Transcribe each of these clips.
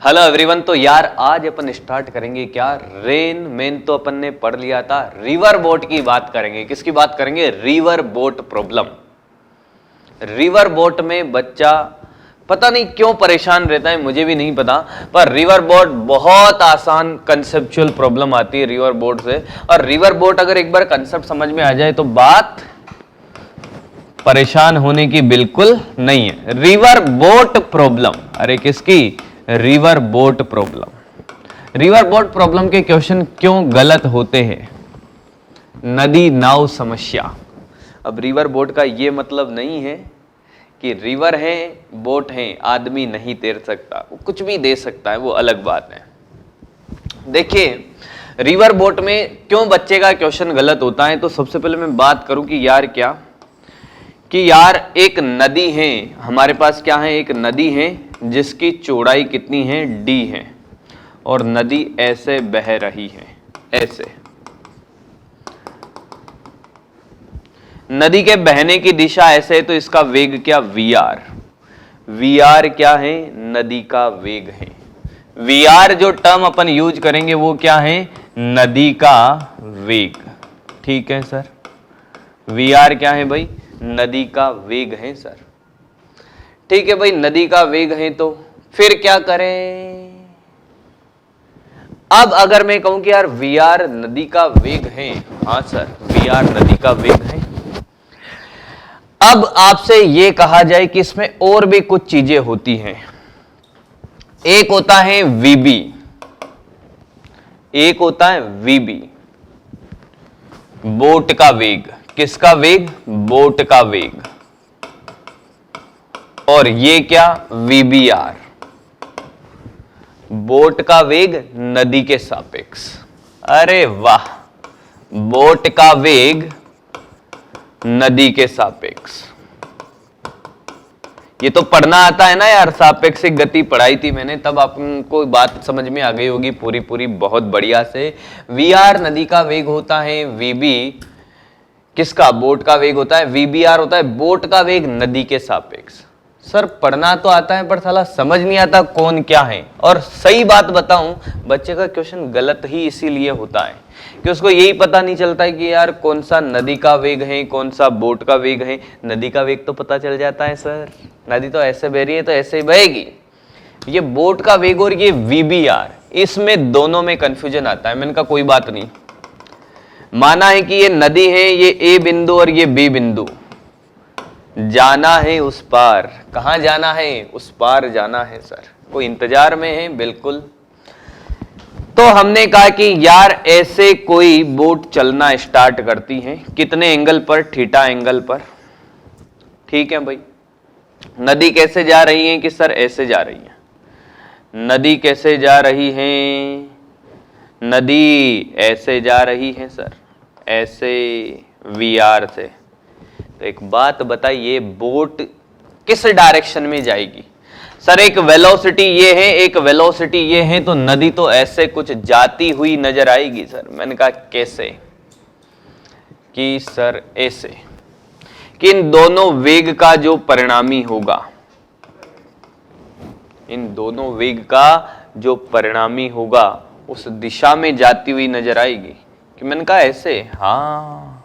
Hello everyone. तो यार आज अपन स्टार्ट करेंगे क्या, रेन मेन तो अपन ने पढ़ लिया था, रिवर बोट की बात करेंगे। किसकी बात करेंगे? River boat problem. River boat में बच्चा पता नहीं क्यों परेशान रहता है, मुझे भी नहीं पता, पर रिवर बोट बहुत आसान कंसेप्चुअल प्रॉब्लम आती है रिवर बोट से। और रिवर बोट अगर एक बार कंसेप्ट समझ में आ जाए तो बात परेशान होने की बिल्कुल नहीं है। रिवर बोट प्रॉब्लम, अरे किसकी? River boat problem. River boat problem के क्वेश्चन क्यों गलत होते हैं? नदी नाव समस्या। अब रिवर बोट का यह मतलब नहीं है कि रिवर है बोट है, आदमी नहीं तैर सकता, वो कुछ भी दे सकता है, वो अलग बात है। देखिए रिवर बोट में क्यों बच्चे का क्वेश्चन गलत होता है, तो सबसे पहले मैं बात करूं कि यार क्या, कि यार एक नदी है हमारे पास, क्या है, एक नदी है जिसकी चौड़ाई कितनी है, d है, और नदी ऐसे बह रही है, ऐसे। नदी के बहने की दिशा ऐसे है, तो इसका वेग क्या, vr। vr क्या है? नदी का वेग है। vr जो टर्म अपन यूज करेंगे वो क्या है? नदी का वेग। ठीक है सर, vr क्या है भाई? नदी का वेग है सर। ठीक है भाई, नदी का वेग है तो फिर क्या करें? अब अगर मैं कहूं कि यार vr नदी का वेग है, हाँ सर vr नदी का वेग है। अब आपसे यह कहा जाए कि इसमें और भी कुछ चीजें होती हैं। एक होता है vb, एक होता है vb, बोट का वेग। किसका वेग? बोट का वेग। और ये क्या? vbr, बोट का वेग नदी के सापेक्ष। अरे वाह, बोट का वेग नदी के सापेक्ष। ये तो पढ़ना आता है ना यार, सापेक्षिक गति पढ़ाई थी मैंने, तब आपको बात समझ में आ गई होगी पूरी पूरी, बहुत बढ़िया से। vr नदी का वेग होता है, vb किसका? बोट का वेग होता है, vbr होता है बोट का वेग नदी के सापेक्ष। सर पढ़ना तो आता है पर साला समझ नहीं आता कौन क्या है। और सही बात बताऊं, बच्चे का क्वेश्चन गलत ही इसीलिए होता है कि उसको यही पता नहीं चलता है कि यार कौन सा नदी का वेग है, कौन सा बोट का वेग है। नदी का वेग तो पता चल जाता है सर, नदी तो ऐसे बह रही है तो ऐसे ही बहेगी। ये बोट का वेग और ये vbr, इसमें दोनों में कंफ्यूजन आता है। मैंने कहा कोई बात नहीं, माना है कि ये नदी है, ये ए बिंदु और ये बी बिंदु, जाना है उस पार। कहां जाना है? उस पार जाना है सर। कोई इंतजार में है? बिल्कुल। तो हमने कहा कि यार ऐसे कोई बोट चलना स्टार्ट करती है, कितने एंगल पर? थीटा एंगल पर। ठीक है भाई, नदी कैसे जा रही है? कि सर ऐसे जा रही है। नदी कैसे जा रही है? नदी ऐसे जा रही है सर, ऐसे vr से। तो एक बात बताइए, बोट किस डायरेक्शन में जाएगी? सर एक वेलोसिटी ये है, एक वेलोसिटी ये है, तो नदी तो ऐसे कुछ जाती हुई नजर आएगी सर। मैंने कहा कैसे? कि सर ऐसे, कि इन दोनों वेग का जो परिणामी होगा, इन दोनों वेग का जो परिणामी होगा उस दिशा में जाती हुई नजर आएगी। कि मैंने कहा ऐसे, हाँ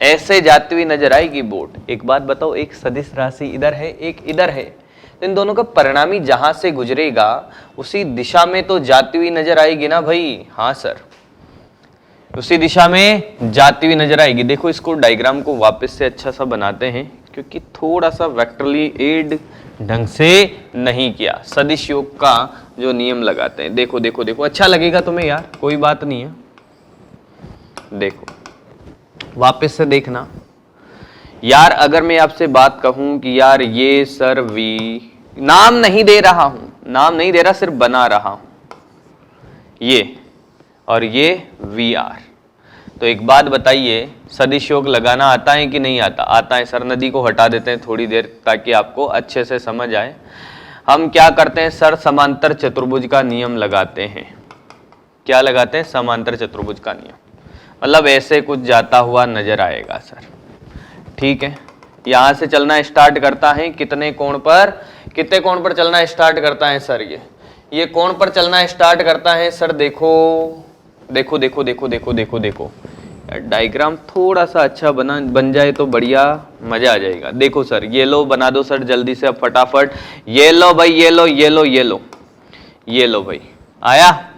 ऐसे जाती हुई नजर आएगी बोट। एक बात बताओ, एक सदिश राशि इधर है, एक इधर है, तो इन दोनों का परिणामी जहां से गुजरेगा उसी दिशा में तो जाती हुई नजर आएगी ना भाई। हाँ सर, उसी दिशा में जाती हुई नजर आएगी। देखो इसको डायग्राम को वापस से अच्छा सा बनाते हैं, क्योंकि थोड़ा सा वेक्टरली एड ढंग से नहीं किया। सदिश योग का जो नियम लगाते हैं, देखो देखो देखो, अच्छा लगेगा तुम्हें यार, कोई बात नहीं है। देखो वापस से देखना यार, अगर मैं आपसे बात कहूं कि यार ये सर v, नाम नहीं दे रहा हूं, नाम नहीं दे रहा, सिर्फ बना रहा हूं, ये और ये vr। तो एक बात बताइए, सदिश योग लगाना आता है कि नहीं आता? आता है सर। नदी को हटा देते हैं थोड़ी देर ताकि आपको अच्छे से समझ आए। हम क्या करते हैं सर? समांतर चतुर्भुज का नियम लगाते हैं। क्या लगाते हैं? समांतर चतुर्भुज का नियम। मतलब ऐसे कुछ जाता हुआ नजर आएगा सर। ठीक है, यहां से चलना स्टार्ट करता है कितने कोण पर चलना स्टार्ट करता है सर? ये कोण पर चलना स्टार्ट करता है सर। देखो देखो देखो देखो देखो देखो देखो, डायग्राम थोड़ा सा अच्छा बन जाए तो बढ़िया मजा आ जाएगा। देखो सर, ये लो बना दो सर जल्दी से अब फटाफट। ये लो भाई, ये लो ये लो ये लो ये लो भाई, आया।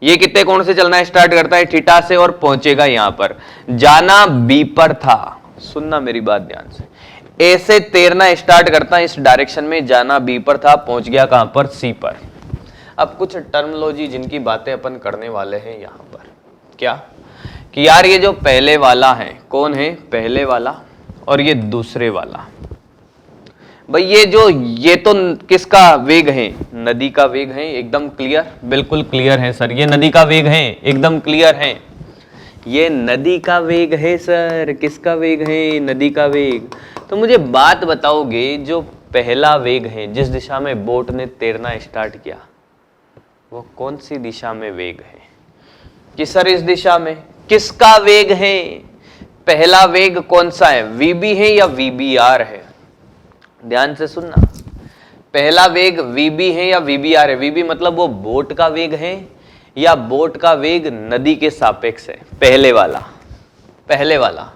ये कितने कोण से चलना स्टार्ट करता है? थीटा से, और पहुंचेगा यहां पर। जाना बी पर था, सुनना मेरी बात ध्यान से। ए से तैरना स्टार्ट करता है इस डायरेक्शन में, जाना बी पर था, पहुंच गया कहां पर? सी पर। अब कुछ टर्मिनोलॉजी जिनकी बातें अपन करने वाले हैं यहां पर, क्या कि यार ये जो पहले वाला है, कौन है पहले वाला, और ये दूसरे वाला। भाई ये तो किसका वेग है? नदी का वेग है। एकदम क्लियर, बिल्कुल क्लियर है सर, ये नदी का वेग है, एकदम क्लियर है। ये नदी का वेग है सर। किसका वेग है? नदी का वेग। तो मुझे बात बताओगे, जो पहला वेग है जिस दिशा में बोट ने तैरना स्टार्ट किया, वो कौन सी दिशा में वेग है? कि सर इस दिशा में। किसका वेग है? पहला वेग कौन सा है? वीबी है या वीबीआर है? ध्यान से सुनना, पहला वेग वीबी है या वीबीआर है? वीबी मतलब वो बोट का वेग है, या बोट का वेग नदी के सापेक्ष है? पहले वाला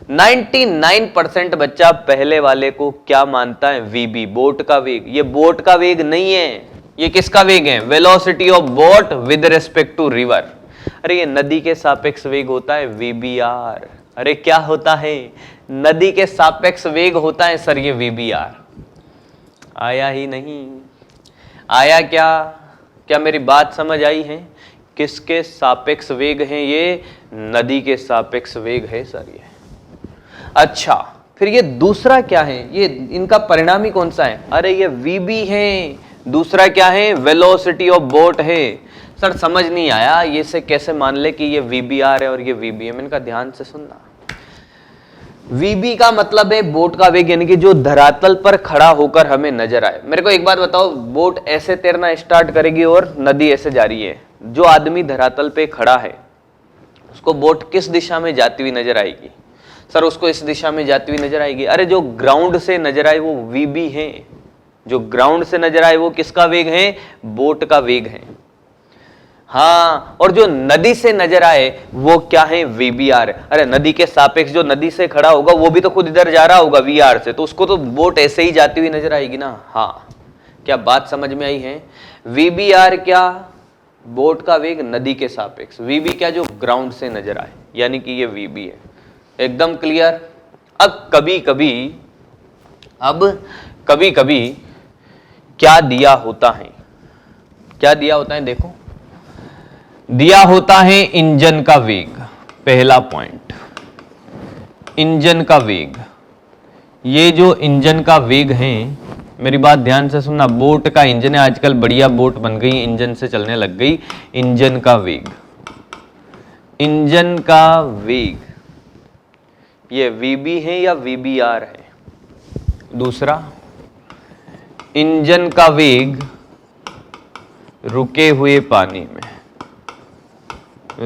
99% बच्चा पहले वाले को क्या मानता है? वीबी, बोट का वेग। ये बोट का वेग नहीं है, ये किसका वेग है? Velocity of boat with respect to river. अरे ये नदी के सापेक्ष वेग होता है वीबीआर। अरे क्या होता है? नदी के सापेक्ष वेग होता है सर ये वीबीआर। आया ही नहीं? आया क्या? क्या मेरी बात समझ आई है? किसके सापेक्ष वेग है ये? नदी के सापेक्ष वेग है सर ये। अच्छा, फिर ये दूसरा क्या है? ये इनका परिणामी कौन सा है? अरे ये वीबी है। दूसरा क्या है? वेलोसिटी ऑफ बोट है। सर समझ नहीं आया, ये से कैसे मान ले कि ये वीबीआर है और ये वीबी है? इनका ध्यान से सुनना। वीबी का मतलब है बोट का वेग, यानी कि जो धरातल पर खड़ा होकर हमें नजर आए। मेरे को एक बात बताओ, बोट ऐसे तैरना स्टार्ट करेगी और नदी ऐसे जा रही है, जो आदमी धरातल पे खड़ा है उसको बोट किस दिशा में जाती हुई नजर आएगी? सर उसको इस दिशा में जाती हुई नजर आएगी। अरे जो ग्राउंड से नजर आए वो वीबी है, जो ग्राउंड से नजर आए वो किसका वेग है? बोट का वेग है। हाँ, और जो नदी से नजर आए वो क्या है? वीबीआर। अरे नदी के सापेक्ष जो नदी से खड़ा होगा वो भी तो खुद इधर जा रहा होगा वीआर से, तो उसको तो बोट ऐसे ही जाती हुई नजर आएगी ना। हाँ, क्या बात समझ में आई है? वीबीआर क्या? बोट का वेग नदी के सापेक्ष। वीबी क्या? जो ग्राउंड से नजर आए, यानी कि ये वीबी है। एकदम क्लियर। अब कभी कभी क्या दिया होता है? क्या दिया होता है? देखो, दिया होता है इंजन का वेग। पहला पॉइंट, इंजन का वेग। ये जो इंजन का वेग है, मेरी बात ध्यान से सुनना, बोट का इंजन है, आजकल बढ़िया बोट बन गई, इंजन से चलने लग गई। इंजन का वेग, इंजन का वेग ये वीबी है या वीबीआर है? दूसरा, इंजन का वेग रुके हुए पानी में,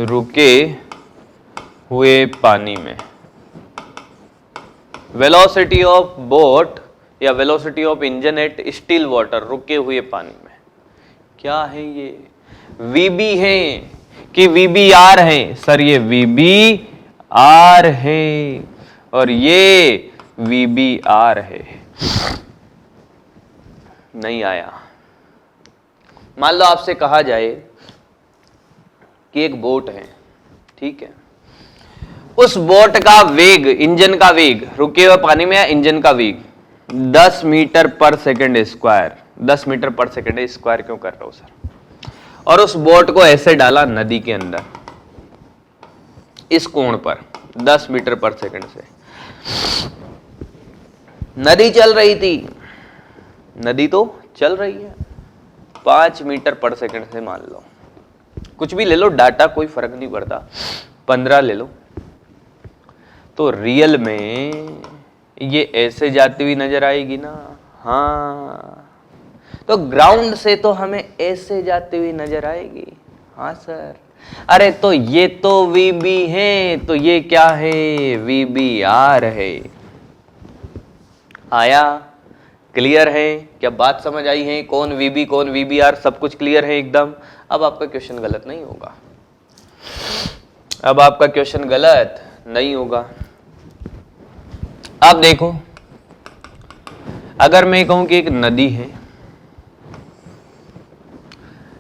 रुके हुए पानी में। वेलोसिटी ऑफ बोट या velocity of engine at still water, रुके हुए पानी में। क्या है ये? वीबी है कि वीबीआर है? सर ये वीबीआर है और ये वीबीआर है। नहीं आया? मान लो आपसे कहा जाए कि एक बोट है, ठीक है, उस बोट का वेग, इंजन का वेग, रुके हुए पानी में इंजन का वेग 10 मीटर पर सेकंड स्क्वायर। 10 मीटर पर सेकंड स्क्वायर क्यों कर रहा हूं सर? और उस बोट को ऐसे डाला नदी के अंदर, इस कोण पर 10 मीटर पर सेकंड से। नदी चल रही थी, नदी तो चल रही है 5 मीटर पर सेकंड से, मान लो कुछ भी ले लो डाटा, कोई फर्क नहीं पड़ता, 15 ले लो, तो रियल में ये ऐसे जाती हुई नजर आएगी ना। हाँ, तो ग्राउंड से तो हमें ऐसे जाती हुई नजर आएगी। हाँ सर। अरे तो ये तो वीबी है, तो ये क्या है? वीबीआर है। आया? क्लियर है? क्या बात समझ आई है? कौन वीबी कौन वीबीआर, सब कुछ क्लियर है एकदम। अब आपका क्वेश्चन गलत नहीं होगा, अब आपका क्वेश्चन गलत नहीं होगा। अब देखो, अगर मैं कहूं कि एक नदी है,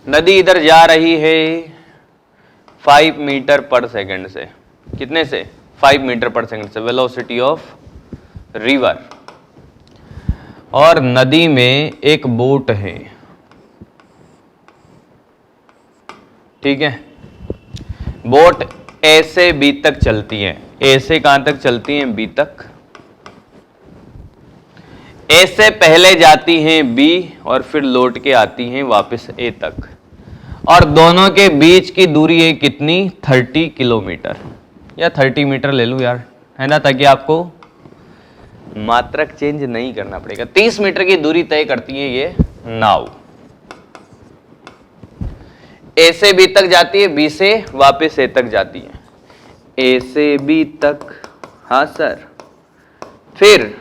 नदी इधर जा रही है 5 मीटर पर सेकंड से, कितने से? 5 मीटर पर सेकंड से, वेलोसिटी ऑफ रिवर। और नदी में एक बोट है, ठीक है। बोट ए से बी तक चलती है। ए से कहां तक चलती है? बी तक। ए से पहले जाती हैं बी और फिर लौट के आती हैं वापस ए तक। और दोनों के बीच की दूरी है कितनी? 30 किलोमीटर, या 30 मीटर ले लूं यार, है ना, ताकि आपको मात्रक चेंज नहीं करना पड़ेगा। 30 मीटर की दूरी तय करती है ये नाव। ए से बी तक जाती है, बी से वापस ए तक जाती है। ए से बी तक, हाँ सर, फिर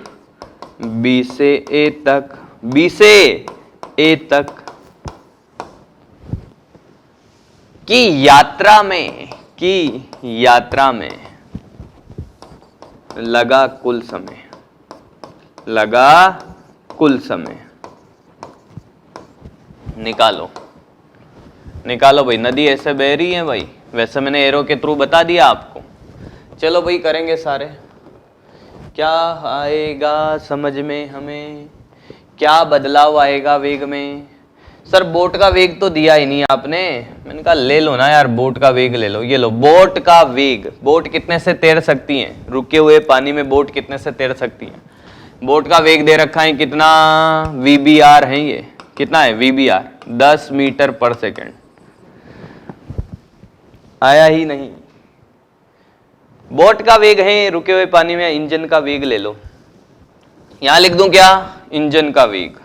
बी से ए तक, बी से ए तक की यात्रा में लगा कुल समय निकालो भाई। नदी ऐसे बह रही है भाई, वैसे मैंने एरो के थ्रू बता दिया आपको। चलो भाई करेंगे सारे। क्या आएगा समझ में हमें? क्या बदलाव आएगा वेग में? सर बोट का वेग तो दिया ही नहीं आपने। मैंने कहा ले लो ना यार, बोट का वेग ले लो। ये लो बोट का वेग। बोट कितने से तैर सकती है? रुके हुए पानी में बोट कितने से तैर सकती है? बोट का वेग दे रखा है कितना? वीबीआर है ये। कितना है वीबीआर? 10 मीटर पर सेकेंड। आया ही नहीं। बोट का वेग है, रुके हुए पानी में इंजन का वेग ले लो। यहां लिख दूं क्या? इंजन का वेग।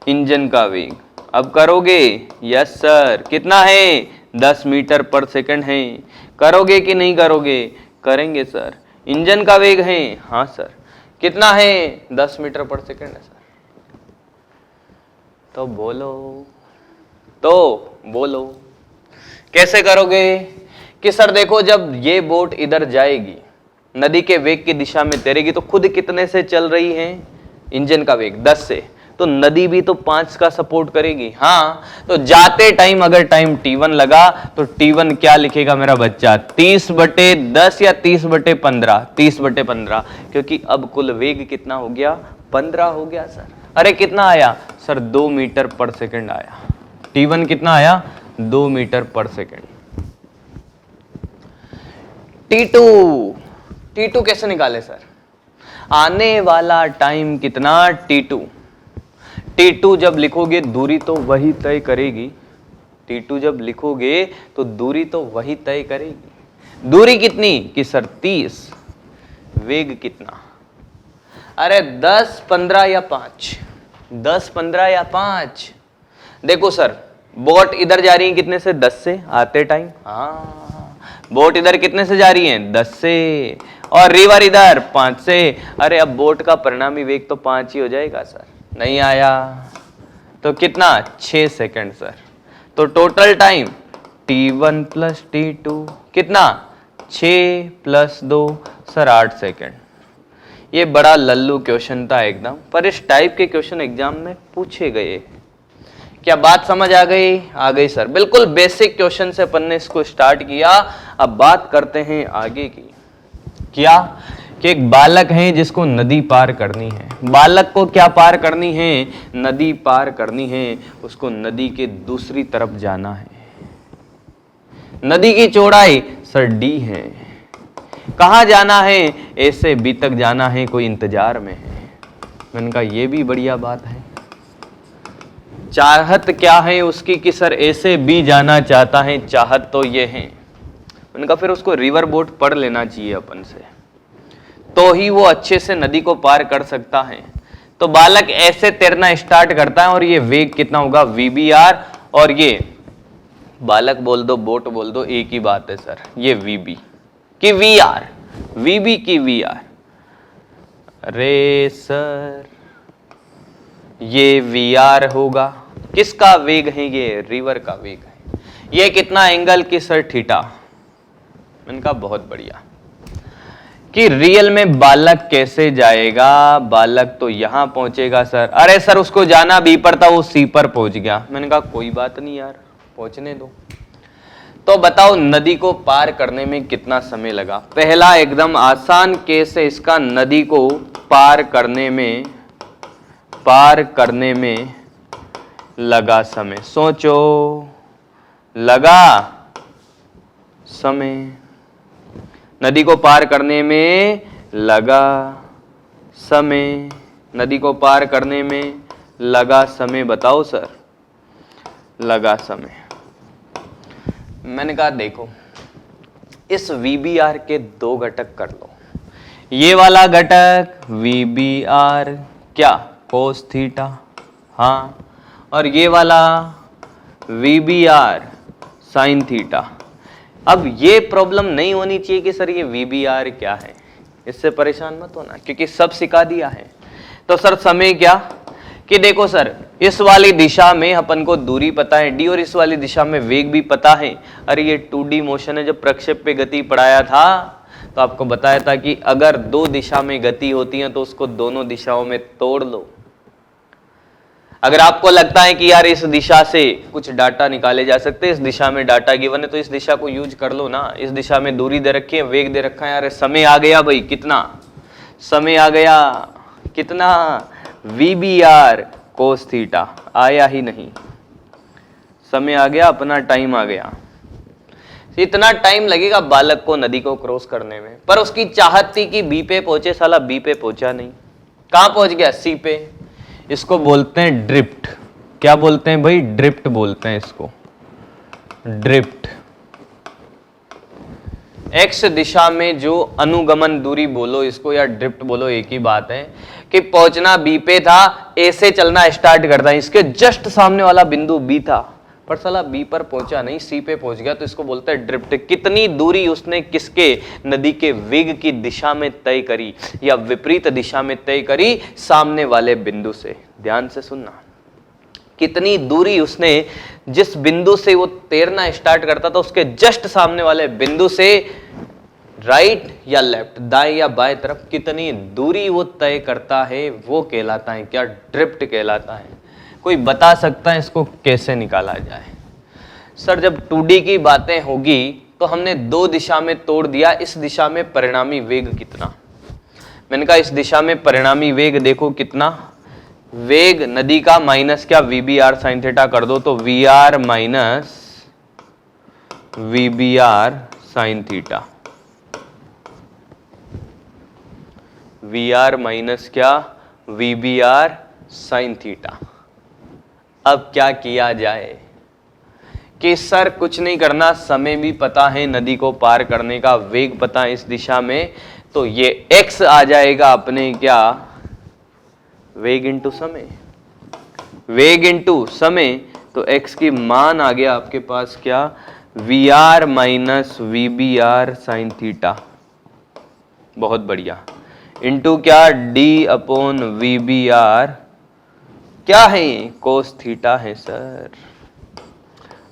इंजन का वेग अब करोगे? Yes sir. कितना है? 10 मीटर पर सेकंड है। करोगे कि नहीं करोगे? करेंगे सर। इंजन का वेग है? हाँ सर। कितना है? 10 मीटर पर सेकंड है सर। तो बोलो कैसे करोगे? कि सर देखो, जब ये बोट इधर जाएगी, नदी के वेग की दिशा में तैरेगी, तो खुद कितने से चल रही है? इंजन का वेग 10 से, तो नदी भी तो 5 का सपोर्ट करेगी। हाँ, तो जाते टाइम अगर टाइम t1 लगा तो t1 क्या लिखेगा मेरा बच्चा? 30/10 या 30/15? 30/15, क्योंकि अब कुल वेग कितना हो गया? 15 हो गया सर। अरे कितना आया सर? 2 मीटर पर सेकंड आया। t1 कितना आया? 2 मीटर पर सेकंड। t2 कैसे निकाले सर? आने वाला टाइम कितना? t2 जब लिखोगे दूरी तो वही तय करेगी। t2 जब लिखोगे तो दूरी तो वही तय करेगी। दूरी कितनी? कि सर 30। वेग कितना? अरे 10, 15 या 5? 10, 15 या 5? देखो सर, बोट इधर जा रही है कितने से? 10 से आते टाइम। हाँ, बोट इधर कितने से जा रही है? 10 से। और रिवर इधर 5 से। अरे अब बोट का परिणामी वेग तो 5 ही हो जाएगा सर। नहीं आया तो कितना? 6 सेकंड सर। तो total time t1 plus t2 कितना? 6 + 2 सर 8 सेकंड। ये बड़ा लल्लू क्वेश्चन था एकदम, पर इस टाइप के क्वेश्चन एग्जाम में पूछे गए। क्या बात समझ आ गई? आ गई सर। बिल्कुल बेसिक क्वेश्चन से अपन ने इसको स्टार्ट किया। अब बात करते हैं आगे की। क्या? कि एक बालक है जिसको नदी पार करनी है। बालक को क्या पार करनी है? नदी पार करनी है। उसको नदी के दूसरी तरफ जाना है। नदी की चौड़ाई सर d है। कहां जाना है? ए से बी तक जाना है, कोई इंतजार में है। मैंने कहा ये भी बढ़िया बात है। चाहत क्या है उसकी? कि सर ए से बी जाना चाहता है। चाहत तो ये है। मैंने कहा फिर उसको रिवर बोट पढ़ लेना चाहिए अपन से, तो ही वो अच्छे से नदी को पार कर सकता है। तो बालक ऐसे तैरना स्टार्ट करता है और ये वेग कितना होगा? वीबीआर। और ये बालक बोल दो, बोट बोल दो, एक ही बात है सर। ये वीबी की वीआर, वीबी की वीआर। अरे सर ये VR होगा, किसका वेग है? ये रिवर का वेग है। ये कितना एंगल की सर? थीटा। मैंने कहा बहुत बढ़िया। कि रियल में बालक कैसे जाएगा? बालक तो यहां पहुंचेगा सर। अरे सर उसको जाना बी पर था, वो सी पर पहुंच गया। मैंने कहा कोई बात नहीं यार, पहुंचने दो। तो बताओ नदी को पार करने में कितना समय लगा? पहला एकदम आसान केस है इसका, नदी को पार करने में लगा समय। सोचो, लगा समय, नदी को पार करने में लगा समय, नदी को पार करने में लगा समय। बताओ सर, लगा समय। मैंने कहा देखो इस VBR के दो घटक कर लो। ये वाला घटक VBR क्या? कोस थीटा, हाँ, और ये वाला VBR साइन थीटा। अब ये प्रॉब्लम नहीं होनी चाहिए कि सर ये VBR क्या है, इससे परेशान मत होना क्योंकि सब सिखा दिया है। तो सर समय क्या? कि देखो सर इस वाली दिशा में अपन को दूरी पता है d, और इस वाली दिशा में वेग भी पता है। अरे ये 2D मोशन है। जब प्रक्षेप पे गति पढ़ाया था तो आपको बताया था कि अगर दो दिशा में गति होती है तो उसको दोनों दिशाओं में तोड़ लो। अगर आपको लगता है कि यार इस दिशा से कुछ डाटा निकाले जा सकते हैं, इस दिशा में डाटा गिवन है, तो इस दिशा को यूज कर लो ना। इस दिशा में दूरी दे रखी है, वेग दे रखा है। यार समय आ गया भाई, कितना समय आ गया? कितना? VBR cos theta. आया ही नहीं, समय आ गया, अपना टाइम आ गया। इतना टाइम लगेगा बालक को नदी को क्रॉस करने में, पर उसकी चाहत थी कि बी पे पहुंचे, साला बी पे पहुंचा नहीं। कहां पहुंच गया? सी पे। इसको बोलते हैं ड्रिफ्ट। क्या बोलते हैं भाई? ड्रिफ्ट बोलते हैं इसको, ड्रिफ्ट। एक्स दिशा में जो अनुगमन दूरी बोलो इसको या ड्रिफ्ट बोलो, एक ही बात है कि पहुंचना बी पे था, ए से चलना स्टार्ट करता है, इसके जस्ट सामने वाला बिंदु बी था पर साला बी पर पहुंचा नहीं, सी पे पहुंच गया, तो इसको बोलते हैं ड्रिफ्ट। कितनी दूरी उसने किसके? नदी के वेग की दिशा में तय करी या विपरीत दिशा में तय करी? सामने वाले बिंदु से। ध्यान से सुनना, कितनी दूरी उसने जिस बिंदु से वो तैरना स्टार्ट करता था उसके जस्ट सामने वाले बिंदु से राइट या लेफ्ट, दाएं या बाएं तरफ कितनी दूरी वो तय करता है, वो कहलाता है क्या? ड्रिफ्ट कहलाता है। कोई बता सकता है इसको कैसे निकाला जाए? सर जब 2D की बातें होगी तो हमने दो दिशा में तोड़ दिया, इस दिशा में परिणामी वेग कितना? मैंने कहा इस दिशा में परिणामी वेग देखो कितना, वेग नदी का माइनस क्या? VBR साइन थीटा कर दो तो VR minus VBR sine theta, VR minus क्या? VBR sine theta. अब क्या किया जाए कि सर कुछ नहीं करना, समय भी पता है नदी को पार करने का, वेग पता है इस दिशा में, तो ये x आ जाएगा अपने क्या? वेग इंटू समय, वेग इंटू समय, तो x की मान आ गया आपके पास क्या? VR minus VBR sine theta. बहुत बढ़िया। इंटू क्या? D अपॉन VBR क्या है? कोस थीटा है सर।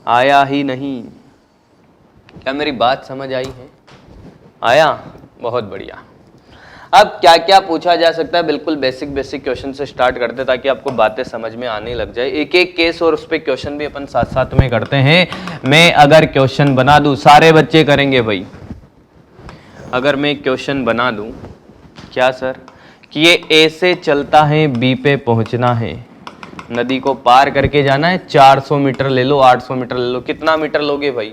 आया ही नहीं? क्या मेरी बात समझ आई है? आया? बहुत बढ़िया। अब क्या क्या पूछा जा सकता है? बिल्कुल बेसिक क्वेश्चन से स्टार्ट करते हैं ताकि आपको बातें समझ में आने लग जाए। एक एक केस और उस पे क्वेश्चन भी अपन साथ साथ में करते हैं। मैं अगर क्वेश्चन बना दूं, सारे बच्चे करेंगे भाई, अगर मैं क्वेश्चन बना दूं क्या सर कि ये ए से चलता है, बी पे पहुंचना है, नदी को पार करके जाना है, 400 मीटर ले लो, 800 मीटर ले लो, कितना मीटर लोगे भाई?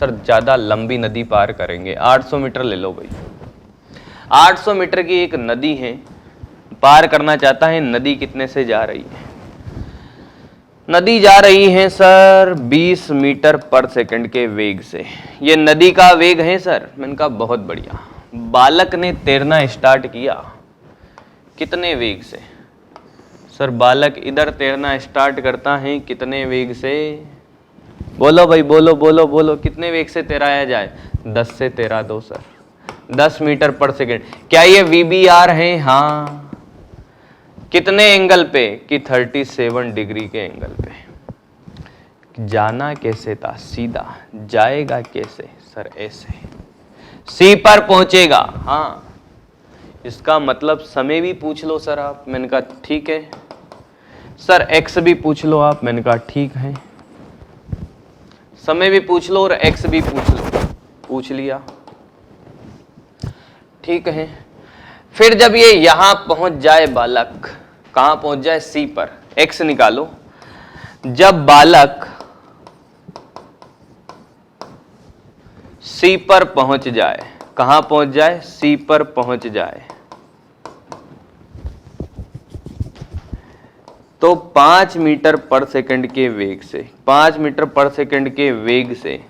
सर ज्यादा लंबी नदी पार करेंगे, 800 मीटर ले लो भाई। 800 मीटर की एक नदी है, पार करना चाहता है, नदी कितने से जा रही है? नदी जा रही है सर 20 मीटर पर सेकंड के वेग से। ये नदी का वेग है सर। मैंने कहा बहुत बढ़िया। बालक ने तैरना स्टार्ट किया कितने वेग से? सर बालक इधर तैरना स्टार्ट करता है कितने वेग से? बोलो भाई, बोलो बोलो बोलो, कितने वेग से तैराया जाए? 10 से तैरा दो सर। 10 मीटर पर सेकेंड। क्या ये VBR है? हाँ। कितने एंगल पे? कि 37 डिग्री के एंगल पे। जाना कैसे था? सीधा। जाएगा कैसे? सर ऐसे। सी पर पहुंचेगा। हाँ, इसका मतलब समय भी पूछ लो सर आप। मैंने कहा ठीक है सर। एक्स भी पूछ लो आप। मैंने कहा ठीक है। समय भी पूछ लो और एक्स भी पूछ लो। पूछ लिया, ठीक है। फिर जब ये यहां पहुंच जाए बालक, कहां पहुंच जाए? सी पर। एक्स निकालो। जब बालक सी पर पहुंच जाए, कहां पहुंच जाए? सी पर पहुंच जाए, तो 5 मीटर पर सेकंड के वेग से, 5 मीटर पर सेकंड के वेग से,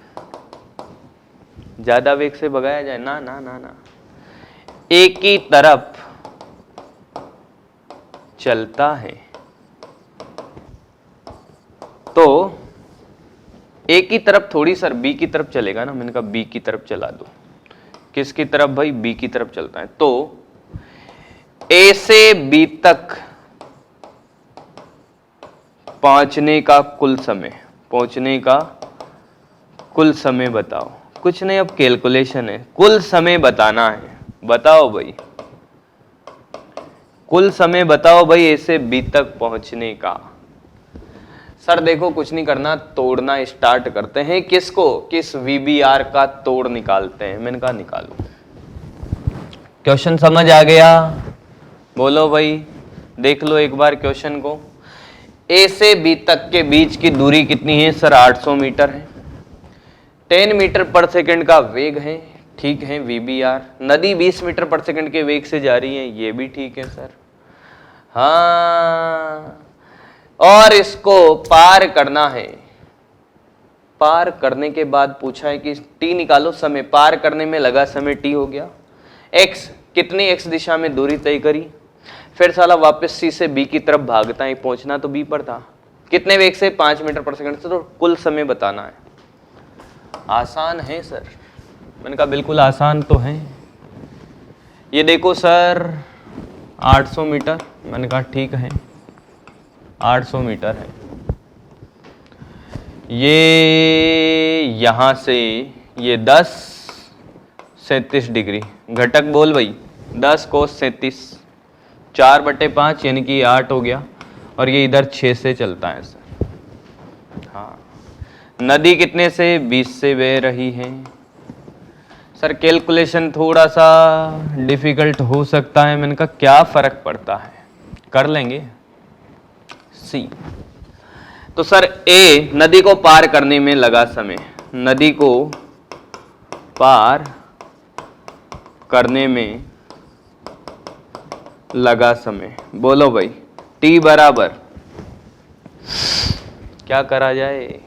ज्यादा वेग से भगाया जाए ना ना ना ना, एक ही तरफ चलता है, तो एक ही तरफ थोड़ी सर, बी की तरफ चलेगा ना। मैंने कहा बी की तरफ चला दो। किसकी तरफ भाई? बी की तरफ चलता है। तो ए से बी तक पहुंचने का कुल समय, पहुंचने का कुल समय बताओ। कुछ नहीं, अब कैलकुलेशन है। कुल समय बताना है। बताओ भाई, कुल समय बताओ भाई ए से बी तक पहुंचने का। सर देखो कुछ नहीं करना, तोड़ना स्टार्ट करते हैं। किसको? किस VBR का तोड़ निकालते हैं। मैंने कहा निकालो। क्वेश्चन समझ आ गया? बोलो भाई, देख लो एक बार क्वेश्चन को। ए से बी तक के बीच की दूरी कितनी है? सर 800 मीटर है। 10 मीटर पर सेकंड का वेग है, ठीक है VBR। नदी 20 मीटर पर सेकंड के वेग से जा रही है, ये भी ठीक है सर। हाँ, और इसको पार करना है। पार करने के बाद पूछा है कि टी निकालो समय। पार करने में लगा समय टी हो गया। एक्स, कितनी एक्स दिशा में दूरी तय करी? फिर साला वापस सी से बी की तरफ भागता है। पहुंचना तो बी पर था। कितने वेग से? 5 मीटर पर सेकंड से। तो कुल समय बताना है। आसान है सर। मैंने कहा बिल्कुल आसान तो है। ये देखो सर 800 मीटर। मैंने कहा ठीक है 800 मीटर है। ये यहां से ये 10 37 डिग्री। घटक बोल भाई। 10 कोस 37, 4/5 यानी कि 8 हो गया। और ये इधर 6 से चलता है सर। हाँ, नदी कितने से? 20 से बह रही है। सर कैलकुलेशन थोड़ा सा डिफिकल्ट हो सकता है। मैंने कहा क्या फर्क पड़ता है, कर लेंगे। सी, तो सर ए, नदी को पार करने में लगा समय। नदी को पार करने में लगा समय, बोलो भाई। टी बराबर क्या करा जाए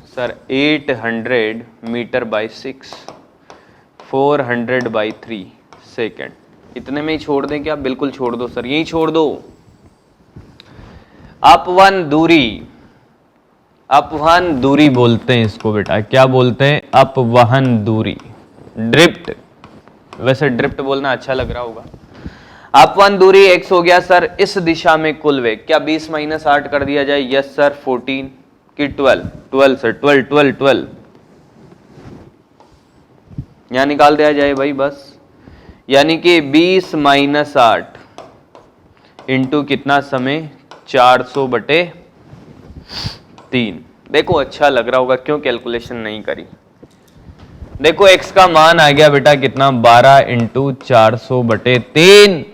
sir? 800 metre by 6, 400 by 3 second. इतने में ही छोड़ दें क्या? बिल्कुल छोड़ दो सर, यही छोड़ दो। अपवन दूरी, अपवहन दूरी बोलते हैं इसको बेटा। क्या बोलते हैं? अपवहन दूरी। ड्रिफ्ट, वैसे ड्रिफ्ट बोलना अच्छा लग रहा होगा। अपवन दूरी x हो गया सर। इस दिशा में कुल वेग, क्या 20 - 8 कर दिया जाए? Yes sir. 14 की 12, 12 सर, 12 12 12 यहां निकाल दिया जाए भाई बस। यानी कि 20 - 8 इंटू कितना समय? 400/3। देखो अच्छा लग रहा होगा, क्यों कैलकुलेशन नहीं करी? देखो x का मान आ गया बेटा कितना? 12 इंटू 400/3।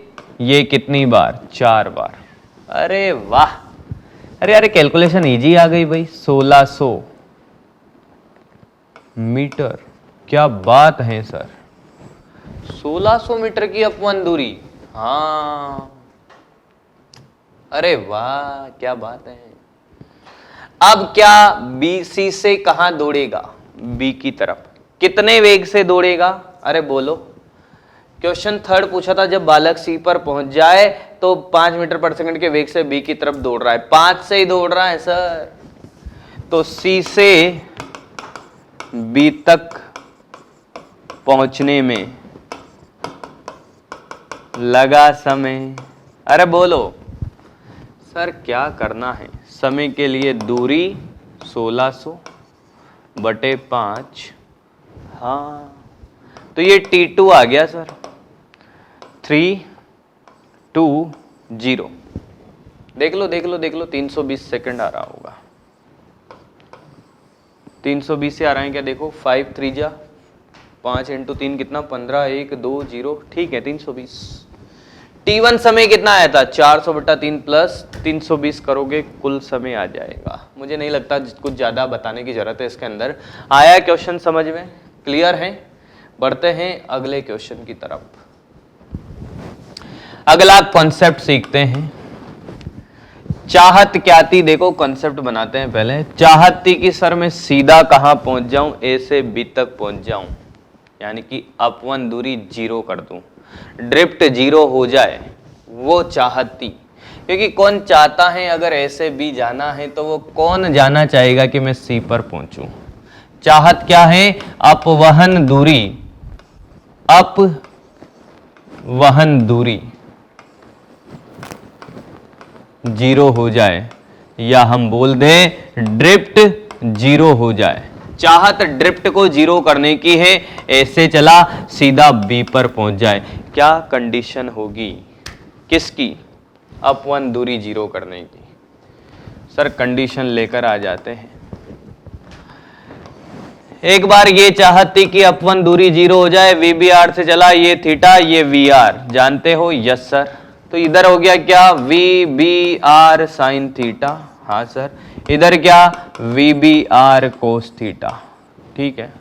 ये कितनी बार? 4 बार। अरे वाह, अरे अरे कैलकुलेशन इजी आ गई भाई। 1600 मीटर। क्या बात है सर, 1600 मीटर की अपवन दूरी। हाँ, अरे वाह क्या बात है। अब क्या BC से कहां दौड़ेगा? बी की तरफ। कितने वेग से दौड़ेगा? अरे बोलो। क्वेश्चन 3 पूछा था, जब बालक सी पर पहुंच जाए तो 5 मीटर पर सेकंड के वेग से बी की तरफ दौड़ रहा है। 5 से ही दौड़ रहा है सर। तो सी से बी तक पहुंचने में लगा समय। अरे बोलो सर क्या करना है? समय के लिए दूरी 1600 बटे 5। हाँ तो ये T2 आ गया सर 320। देख लो 320 सेकंड आ रहा होगा। 320 से आ रहा है क्या? देखो 5 3 जा 5 इंटू 3 कितना 15 1 2 0। ठीक है 320। T1 समय कितना आया था? 400 बटा 3 प्लस 320 करोगे कुल समय आ जाएगा। मुझे नहीं लगता कुछ ज्यादा बताने की जरूरत है इसके अंदर। आया क्वेश्चन समझ में? क्लियर है? बढ़ते हैं अगले क्वेश्चन की तरफ। अगला कॉन्सेप्ट सीखते हैं। चाहत क्या थी? देखो कॉन्सेप्ट बनाते हैं पहले। चाहत थी कि सर मैं सीधा कहां पहुंच जाऊं? ए से बी तक पहुंच जाऊं, यानी कि अपवन दूरी 0 कर दूं, ड्रिफ्ट 0 हो जाए, वो चाहत थी। क्योंकि कौन चाहता है अगर ए से बी जाना है तो वो कौन जाना चाहेगा कि मैं सी पर पहुंचूं? चाहत क्या है? अपवहन दूरी, अपवहन दूरी 0 हो जाए, या हम बोल दें ड्रिफ्ट 0 हो जाए। चाहत ड्रिफ्ट को 0 करने की है, ऐसे चला सीधा बी पर पहुंच जाए। क्या कंडीशन होगी? किसकी? अपवन दूरी 0 करने की। सर कंडीशन लेकर आ जाते हैं। एक बार ये चाहत थी कि अपवन दूरी 0 हो जाए, वी बी आर से चला, ये थीटा ये वी आर, जानते हो? Yes sir. तो इधर हो गया क्या? V B R sine theta. हाँ सर। इधर क्या? V B R cos theta. ठीक है।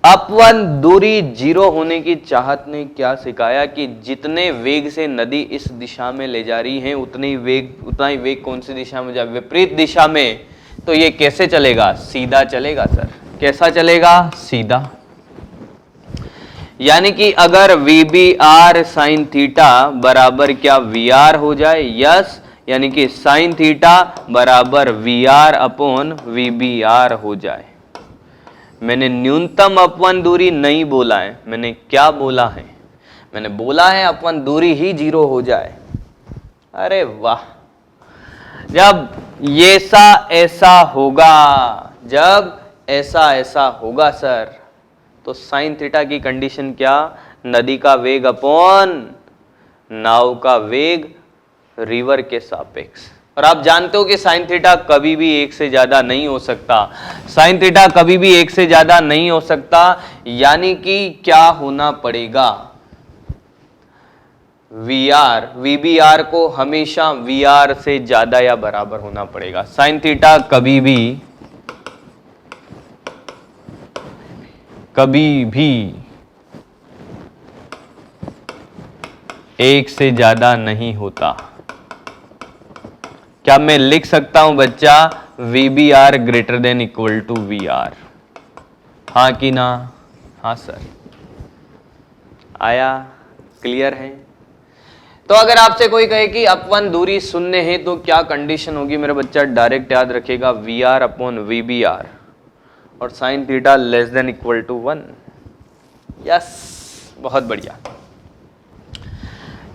अपवन दूरी 0 होने की चाहत ने क्या सिखाया कि जितने वेग से नदी इस दिशा में ले जा रही है उतना ही वेग कौन सी दिशा में जाए? विपरीत दिशा में। तो ये कैसे चलेगा? सीधा चलेगा सर। कैसा चलेगा? सीधा। यानी कि अगर V B R sine theta बराबर क्या वी आर हो जाए? यस। यानी कि साइन थीटा बराबर V R upon V B R हो जाए। मैंने न्यूनतम अपवन दूरी नहीं बोला है, मैंने क्या बोला है? मैंने बोला है अपवन दूरी ही 0 हो जाए। अरे वाह! जब ऐसा होगा, जब ऐसा होगा सर, तो साइन थीटा की कंडीशन क्या? नदी का वेग अपॉन नाव का वेग रिवर के सापेक्ष। और आप जानते हो कि साइन थीटा कभी भी 1 से ज्यादा नहीं हो सकता। साइन थीटा कभी भी 1 से ज्यादा नहीं हो सकता, यानी कि क्या होना पड़ेगा? वी बी आर को हमेशा वी आर से ज्यादा या बराबर होना पड़ेगा। साइन थीटा कभी भी 1 से ज्यादा नहीं होता। क्या मैं लिख सकता हूं बच्चा V B R greater than equal to V R? हाँ कि ना? हाँ सर। आया? क्लियर है? तो अगर आपसे कोई कहे कि अपवन दूरी 0 है तो क्या कंडीशन होगी मेरा बच्चा? डायरेक्ट याद रखेगा V R upon V B R और sine theta less than equal to 1। Yes, बहुत बढ़िया।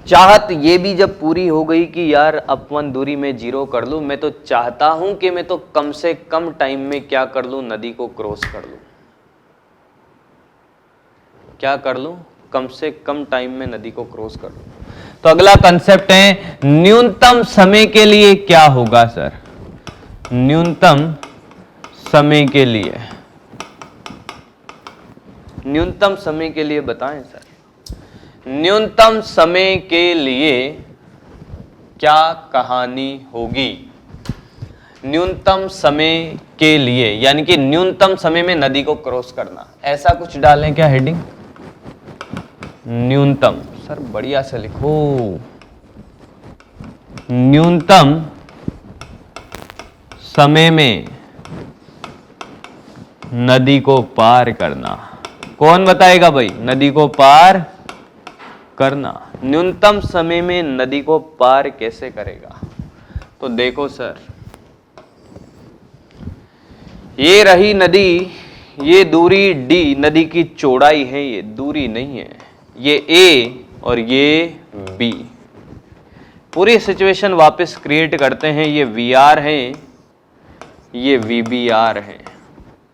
चाहत ये भी जब पूरी हो गई कि यार अपवन दूरी में 0 कर लूं, मैं तो चाहता हूं कि मैं तो कम से कम टाइम में क्या कर लूं? नदी को क्रॉस कर लूं। क्या कर लूं? कम से कम टाइम में नदी को क्रॉस कर लूं। तो अगला कंसेप्ट है न्यूनतम समय के लिए क्या होगा सर? न्यूनतम समय के लिए, न्यूनतम समय के लिए बताएं सर। न्यूनतम समय के लिए क्या कहानी होगी? न्यूनतम समय के लिए यानी कि न्यूनतम समय में नदी को क्रॉस करना, ऐसा कुछ डालें क्या हेडिंग? न्यूनतम। सर बढ़िया से लिखो, न्यूनतम समय में नदी को पार करना। कौन बताएगा भाई? नदी को पार करना। न्यूनतम समय में नदी को पार कैसे करेगा? तो देखो सर, ये रही नदी, ये दूरी d, नदी की चौड़ाई है, ये दूरी नहीं है। ये a, और ये b। पूरी सिचुएशन वापस क्रिएट करते हैं। ये VR है, ये VBR है,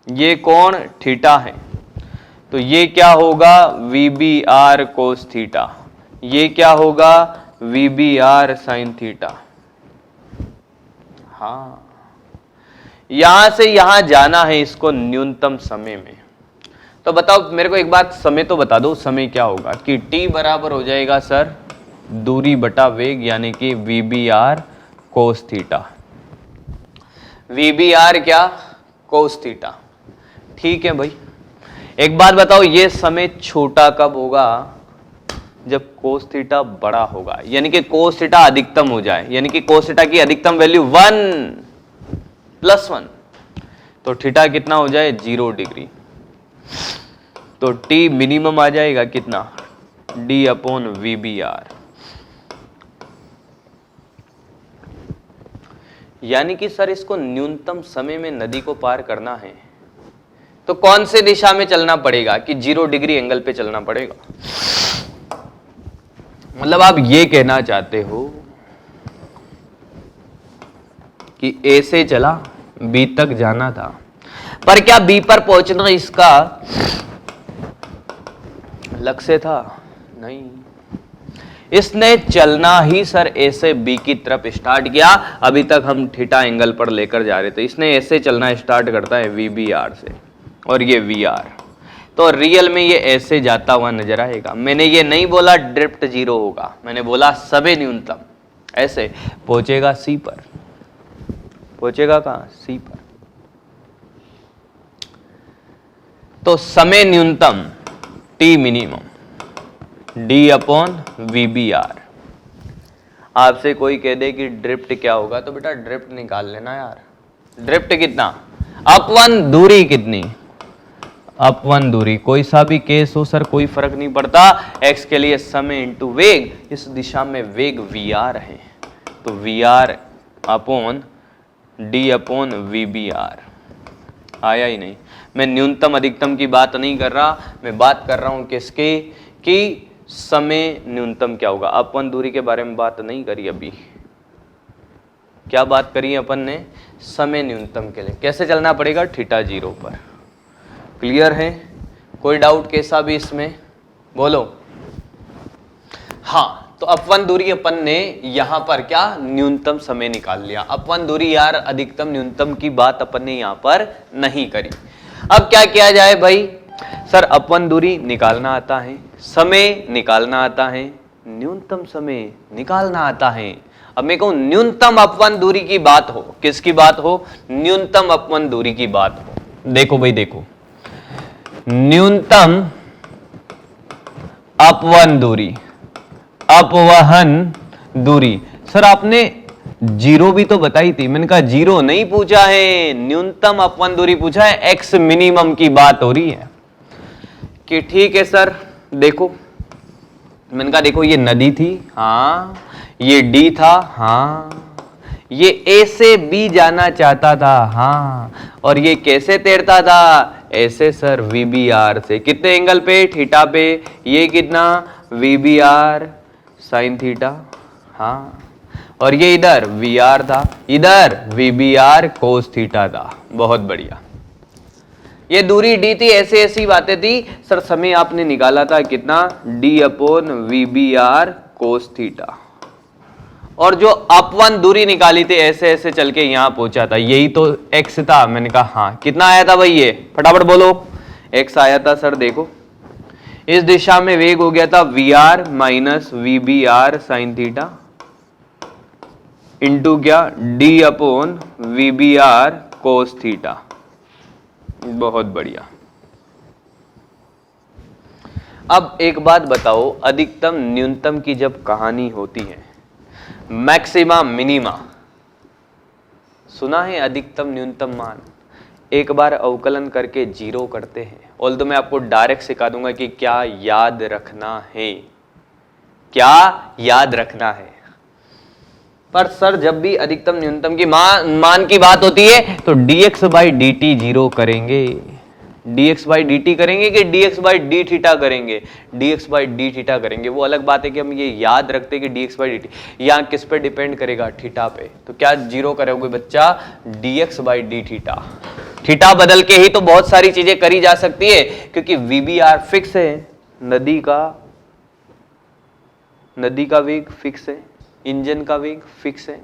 ये कोण थीटा है, तो ये क्या होगा VBR कोस थीटा, ये क्या होगा VBR साइन थीटा। हाँ, यहां से यहां जाना है इसको न्यूनतम समय में। तो बताओ मेरे को एक बात, समय तो बता दो, समय क्या होगा कि t बराबर हो जाएगा सर दूरी बटा वेग, यानी कि VBR कोस थीटा। VBR क्या, कोस थीटा। ठीक है भाई, एक बात बताओ, ये समय छोटा कब होगा, जब कोस थीटा बड़ा होगा, यानी कि कोस थीटा अधिकतम हो जाए, यानी कि कोस थीटा की अधिकतम वैल्यू 1+1, तो थीटा कितना हो जाए 0 डिग्री, तो t मिनिमम आ जाएगा कितना D/VBR। यानी कि सर इसको न्यूनतम समय में नदी को पार करना है तो कौन से दिशा में चलना पड़ेगा कि 0 डिग्री एंगल पे चलना पड़ेगा। मतलब आप ये कहना चाहते हो कि A से चला B तक जाना था, पर क्या B पर पहुंचना इसका लक्ष्य था, नहीं, इसने चलना ही सर A से B की तरफ स्टार्ट किया। अभी तक हम थीटा एंगल पर लेकर जा रहे थे, इसने ऐसे चलना स्टार्ट करता है VBR से, और ये VR, तो रियल में ये ऐसे जाता हुआ नजर आएगा। मैंने ये नहीं बोला ड्रिफ्ट 0 होगा, मैंने बोला समय न्यूनतम ऐसे पहुंचेगा C पर, पहुंचेगा कहां, C पर। तो समय न्यूनतम T मिनिमम D/VBR। आपसे कोई कह दे कि ड्रिफ्ट क्या होगा, तो बेटा ड्रिफ्ट निकाल लेना यार। ड्रिफ्ट कितना, अपवन दूरी कितनी, अपवन दूरी, कोई सा भी केस हो सर कोई फर्क नहीं पड़ता, x के लिए समय इंटू वेग, इस दिशा में वेग VR है, तो VR/D/VBR। आया ही नहीं। मैं न्यूनतम अधिकतम की बात नहीं कर रहा, मैं बात कर रहा हूं किसकी, कि समय न्यूनतम क्या होगा। अपवन दूरी के बारे में बात नहीं करी अभी, क्या बात करी अपन ने, समय न्यूनतम के लिए कैसे चलना पड़ेगा, थीटा 0 पर। क्लियर है, कोई डाउट कैसा भी इसमें, बोलो। हाँ, तो अपवन दूरी अपन ने यहां पर क्या न्यूनतम समय निकाल लिया। अपवन दूरी यार अधिकतम न्यूनतम की बात अपन ने यहां पर नहीं करी। अब क्या किया जाए भाई, सर अपवन दूरी निकालना आता है, समय निकालना आता है, न्यूनतम समय निकालना आता है। अब मैं कहूं न्यूनतम अपवन दूरी की बात हो, किसकी बात हो, न्यूनतम अपवन दूरी की बात हो। देखो भाई देखो, न्यूनतम अपवन दूरी, अपवहन दूरी, सर आपने 0 भी तो बताई थी, मैंने कहा 0 नहीं पूछा है, न्यूनतम अपवन दूरी पूछा है, x मिनिमम की बात हो रही है। कि ठीक है सर, देखो मैंने कहा देखो ये नदी थी, हाँ, ये D था, हाँ, ये A से B जाना चाहता था, हाँ, और ये कैसे तैरता था, ऐसे सर VBR से, कितने एंगल पे, थीटा पे, ये कितना VBR साइन थीटा, हाँ, और ये इधर VR था, इधर VBR कोस थीटा था। बहुत बढ़िया, ये दूरी D थी, ऐसे ऐसी बातें थी सर। समय आपने निकाला था कितना, D/VBR कोस थीटा, और जो अपवन दूरी निकाली थी ऐसे ऐसे चल के यहां पहुंचा था, यही तो x था। मैंने कहा हाँ, कितना आया था भाई, ये फटाफट बोलो, x आया था सर। देखो इस दिशा में वेग हो गया था VR minus VBR sine theta into क्या D/VBR कोस थीटा। बहुत बढ़िया। अब एक बात बताओ, अधिकतम न्यूनतम की जब कहानी होती है, मैक्सिमा मिनिमा सुना है, अधिकतम न्यूनतम मान, एक बार अवकलन करके 0 करते हैं। और तो मैं आपको डायरेक्ट सिखा दूंगा कि क्या याद रखना है, क्या याद रखना है। पर सर जब भी अधिकतम न्यूनतम की मान की बात होती है तो dx/dt 0 करेंगे, dx बाई dt करेंगे कि dx बाई डी थीटा करेंगे? dx बाई डी थीटा करेंगे। वो अलग बात है कि हम ये याद रखते हैं कि dx बाई dt यहाँ किस पे डिपेंड करेगा? थीटा पे। तो क्या जीरो करोगे बच्चा? dx by D theta. Theta बदल के ही तो बहुत सारी चीजें करी जा सकती है, क्योंकि VBR फिक्स है, नदी का वेग फिक्स है, इंजन का वेग फिक्स है,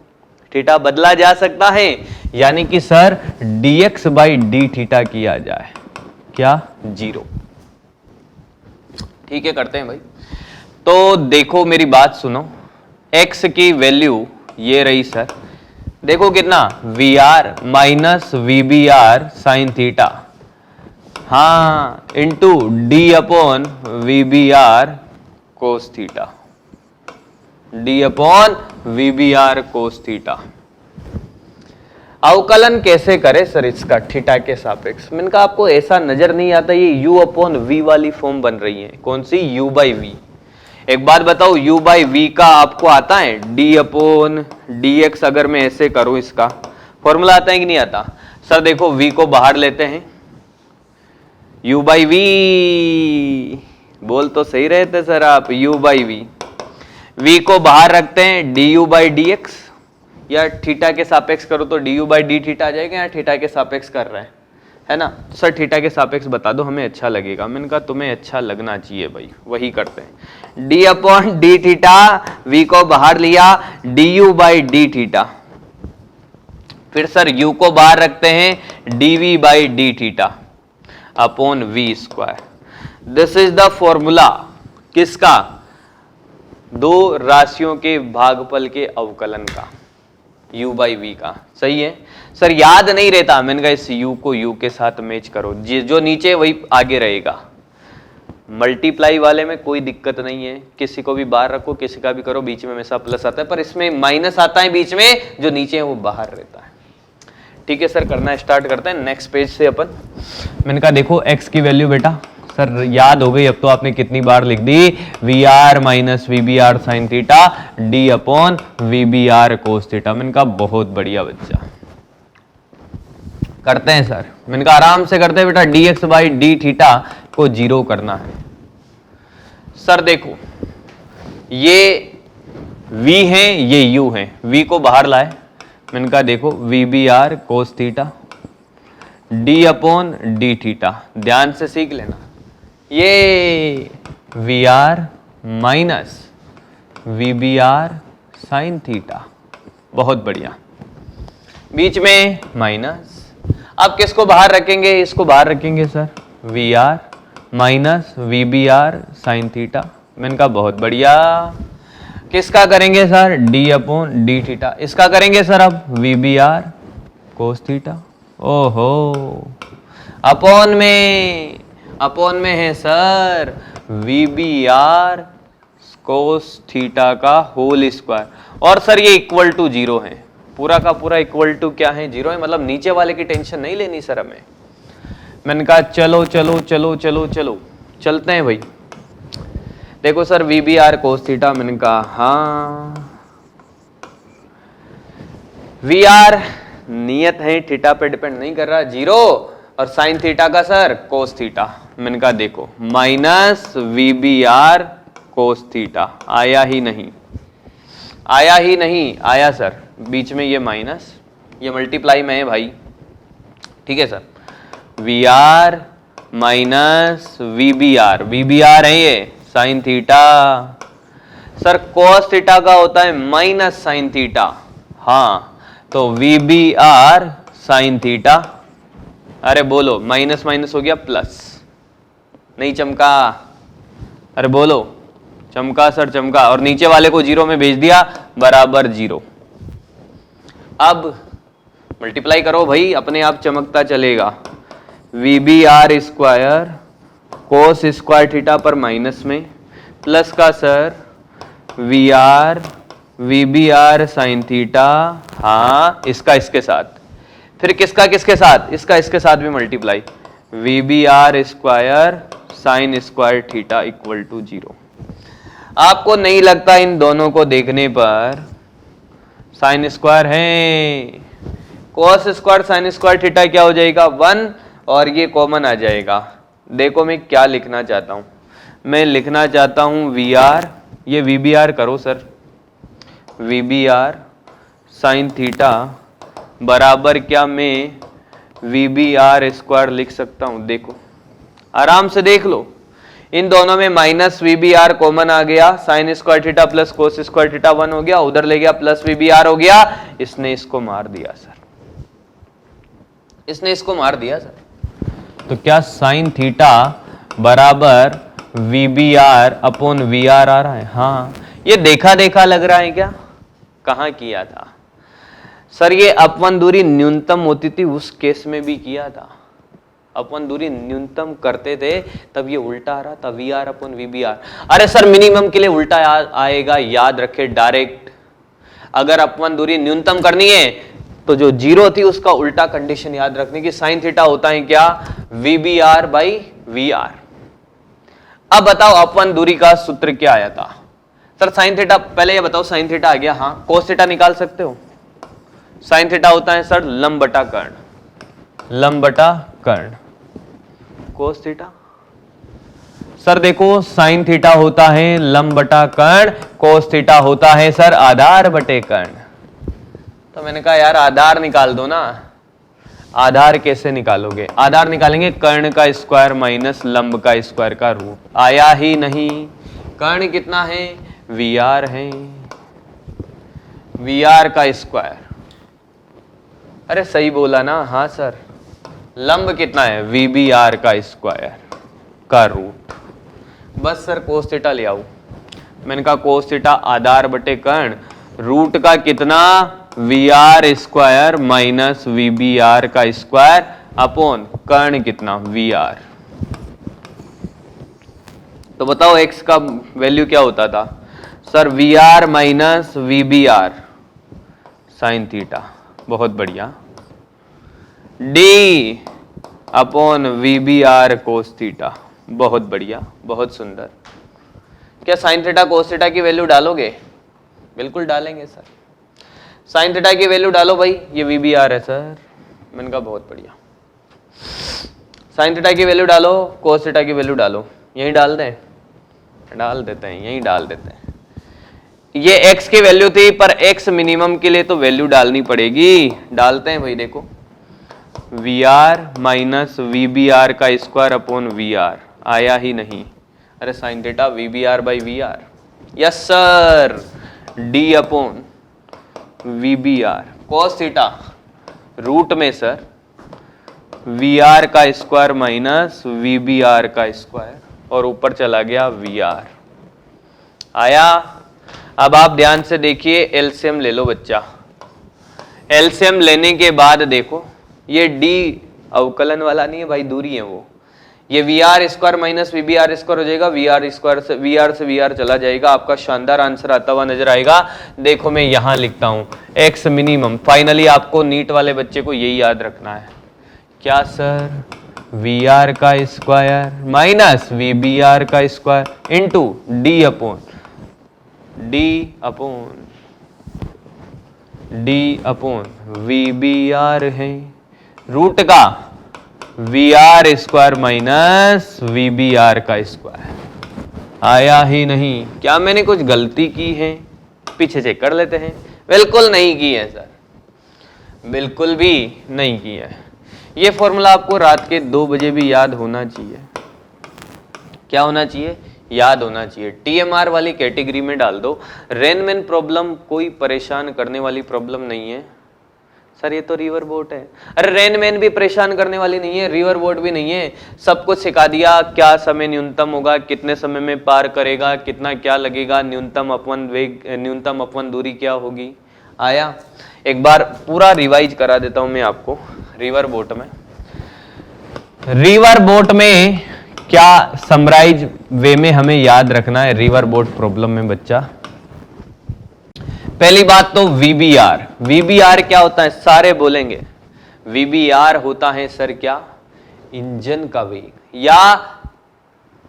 थीटा बदला जा सकता है, यानी कि sir dx by D theta किया जाए, क्या? जीरो। ठीक है, करते हैं भाई। तो देखो मेरी बात सुनो, x की वैल्यू ये रही सर, देखो कितना? VR minus VBR sine theta, हाँ, into D upon VBR cos theta, D upon VBR cos theta. अवकलन कैसे करे सर इसका थीटा के सापेक्ष? मैंने कहा आपको ऐसा नजर नहीं आता ये u अपॉन v वाली फॉर्म बन रही है, कौन सी? u by we. एक बात बताओ, u बाई वी का आपको आता है? d अपॉन dx अगर मैं ऐसे करूं, इसका फॉर्मूला आता है कि नहीं आता? सर देखो v को बाहर लेते हैं, u बाई वी, बोल तो सही रहे थे सर आप, u बाई वी, v को बाहर रखते हैं, du बाई dx, या थीटा के सापेक्ष करो तो du बाई डी थीटा आ जाएगा, या थीटा के सापेक्ष कर रहे हैं, है ना? सर थीटा के सापेक्ष बता दो, हमें अच्छा लगेगा। मैंने कहा तुम्हें अच्छा लगना चाहिए भाई, वही करते हैं। d upon D theta, v को बाहर लिया, du बाई डी थीटा, फिर सर u को बाहर रखते हैं, dv by D theta upon V square. This is the formula किसका? दो राशियों के भागफल के अवकलन का, u बाई वी का। सही है सर, याद नहीं रहता, मैंने कहा इस u को u के साथ मैच करो, जो नीचे वही आगे रहेगा। मल्टीप्लाई वाले में कोई दिक्कत नहीं है, किसी को भी बाहर रखो, किसी का भी करो, बीच में हमेशा प्लस आता है, पर इसमें माइनस आता है बीच में, जो नीचे है वो बाहर रहता है। ठीक है सर, करना स्टार्ट करते हैं नेक्स्ट पेज से अपन। मैंने कहा देखो x की वैल्यू बेटा सर याद हो गई, अब तो आपने कितनी बार लिख दी? VR minus VBR sine theta, D upon VBR cos theta. मैंने कहा बहुत बढ़िया बच्चा, करते हैं सर। मैंने कहा आराम से करते हैं बेटा, dx बाई डी थीटा को जीरो करना है। सर देखो ये v है, ये u है, v को बाहर लाए, मैंने कहा देखो VBR cos theta, D upon D theta, ध्यान से सीख लेना, ये VR minus VBR sine theta, बहुत बढ़िया, बीच में माइनस। अब किसको बाहर रखेंगे? इसको बाहर रखेंगे sir, VR minus VBR sine theta. मैंने कहा बहुत बढ़िया। किसका करेंगे sir? D upon D theta. इसका करेंगे सर अब VBR कोस थीटा। ओहो, अपॉन में है सर VBR कोस थीटा का होल स्क्वायर, और सर ये इक्वल टू जीरो है, पूरा का पूरा इक्वल टू क्या है? जीरो है, मतलब नीचे वाले की टेंशन नहीं लेनी सर हमें। मैंने कहा चलो चलो चलो चलो चलो चलते हैं भाई। देखो सर VBR कोस थीटा, मैंने कहा हाँ, VR नियत है, थीटा पे डिपेंड नहीं कर रहा, जीरो, और साइन थीटा का सर कोस थीटा। मैंने कहा देखो माइनस VBR कोस थीटा, आया ही नहीं, आया सर, बीच में ये माइनस, ये मल्टीप्लाई में है भाई। ठीक है सर, VR माइनस VBR है ये sine theta. Sir cos theta का होता है माइनस साइन थीटा, हाँ, तो VBR साइन थीटा, अरे बोलो माइनस माइनस हो गया प्लस, नहीं चमका? अरे बोलो चमका सर, चमका, और नीचे वाले को जीरो में भेज दिया, बराबर जीरो। अब मल्टीप्लाई करो भाई, अपने आप चमकता चलेगा। VBR स्क्वायर कोस स्क्वायर थीटा पर माइनस में, प्लस का सर VBR साइन थीटा, हाँ, इसका इसके साथ, फिर किसका किसके साथ? इसका इसके साथ भी multiply, VBR square sine square theta equal to zero. आपको नहीं लगता इन दोनों को देखने पर साइन स्क्वायर है? Cos square sine square theta क्या हो जाएगा? 1, और ये कॉमन आ जाएगा। देखो मैं क्या लिखना चाहता हूं, मैं लिखना चाहता हूं वी आर, ये वी बी आर करो sir, V B R sine theta बराबर क्या मैं वी बी आर स्क्वायर लिख सकता हूं। देखो आराम से देख लो, इन दोनों में minus V B R common आ गया, sine square theta plus cos square theta 1 हो गया, उधर ले गया प्लस वी बी आर हो गया, इसने इसको मार दिया सर, इसने इसको मार दिया सर। तो क्या साइन थीटा बराबर V B R upon V R आ रहा है? हाँ, ये देखा देखा लग रहा है क्या? कहां किया था सर? ये अपवन दूरी न्यूनतम होती थी उस केस में भी किया था, अपन दूरी न्यूनतम करते थे तब ये उल्टा आ रहा था, V R upon V B R. अरे सर मिनिमम के लिए उल्टा आएगा, याद रखे डायरेक्ट। अगर अपन दूरी न्यूनतम करनी है तो जो जीरो थी उसका उल्टा कंडीशन याद रखने की, साइन थीटा होता है क्या? V B R by V R. अब बताओ अपन दूरी का सूत्र क्या आया था सर? साइन थीटा, पहले ये बताओ साइन थीटा आ गया, हाँ कोस थीटा निकाल सकते हो। साइन थीटा होता है सर लंब बटा कर्ण, लंब बटा कर्ण। कोस थीटा सर देखो साइन थीटा होता है लंब बटा कर्ण, कोस थीटा होता है सर आधार बटे कर्ण। तो मैंने कहा यार आधार निकाल दो ना। आधार कैसे निकालोगे? आधार निकालेंगे कर्ण का स्क्वायर माइनस लंब का स्क्वायर का रूट। आया ही नहीं। कर्ण कितना है? वी आर है, वी आर का स्क्वायर। अरे सही बोला ना? हाँ सर। लंब कितना है? वी बी आर का स्क्वायर का रूट। बस सर कोस थीटा ले आओ। मैंने कहा कोस थीटा आधार बटे कर्ण, रूट का कितना? V R square minus V B R का स्क्वायर अपॉन कर्ण कितना? V R. तो बताओ x का वैल्यू क्या होता था sir? V R minus V B R sine theta. बहुत बढ़िया। D upon V B R cos theta. बहुत बढ़िया, बहुत सुंदर। क्या साइन थीटा कोस थीटा की वैल्यू डालोगे? बिल्कुल डालेंगे सर। साइन थीटा की वैल्यू डालो भाई, ये वी बी आर है सर। मैंने कहा बहुत बढ़िया। साइन थीटा की वैल्यू डालो, कोस थीटा की वैल्यू डालो। यहीं डाल दें? डाल देते हैं, यहीं डाल देते हैं। ये x की वैल्यू थी, पर x मिनिमम के लिए तो वैल्यू डालनी पड़ेगी। डालते हैं भाई। देखो V R minus V B R का स्क्वायर अपॉन वी आर। आया ही नहीं। अरे sine theta V B R by V R. Yes sir. D upon V B R cos theta root में सर वी आर का square minus V B R का square, और ऊपर चला गया वी आर। आया? अब आप ध्यान से देखिए, एलसीएम ले लो बच्चा। एलसीएम लेने के बाद देखो, ये डी अवकलन वाला नहीं है भाई, दूरी है वो। ये V R square minus V B R square हो जाएगा, वी आर स्क्वायर से वी आर चला जाएगा। आपका शानदार आंसर आता हुआ नजर आएगा। देखो मैं यहां लिखता हूं एक्स मिनिमम। फाइनली आपको नीट वाले बच्चे को यही याद रखना है। क्या सर? वी आर का square minus V B R का square into D upon V B R है, रूट का V R square minus V B R का स्क्वायर। आया ही नहीं। क्या मैंने कुछ गलती की है? पीछे चेक कर लेते हैं। बिल्कुल नहीं की है सर, बिल्कुल भी नहीं की है। ये फॉर्मूला आपको रात के 2 बजे भी याद होना चाहिए। क्या होना चाहिए? याद होना चाहिए। टीएमआर वाली कैटेगरी में डाल दो। रेनमैन प्रॉब्लम कोई परेशान करने वाली प्रॉब्लम नहीं है सर, ये तो रिवर बोट है। अरे रेनमैन भी परेशान करने वाली नहीं है, रिवर बोट भी नहीं है। सब कुछ सिखा दिया। क्या समय न्यूनतम होगा, कितने समय में पार करेगा, कितना क्या लगेगा, न्यूनतम अपवन वेग, न्यूनतम अपवन दूरी क्या होगी। आया? एक बार पूरा रिवाइज करा देता हूं मैं आपको। रिवर बोट में क्या समराइज वे में हमें याद रखना है रिवर बोट प्रॉब्लम में बच्चा? पहली बात तो वीबीआर। वीबीआर क्या होता है? सारे बोलेंगे। वीबीआर होता है सर क्या? इंजन का वेग, या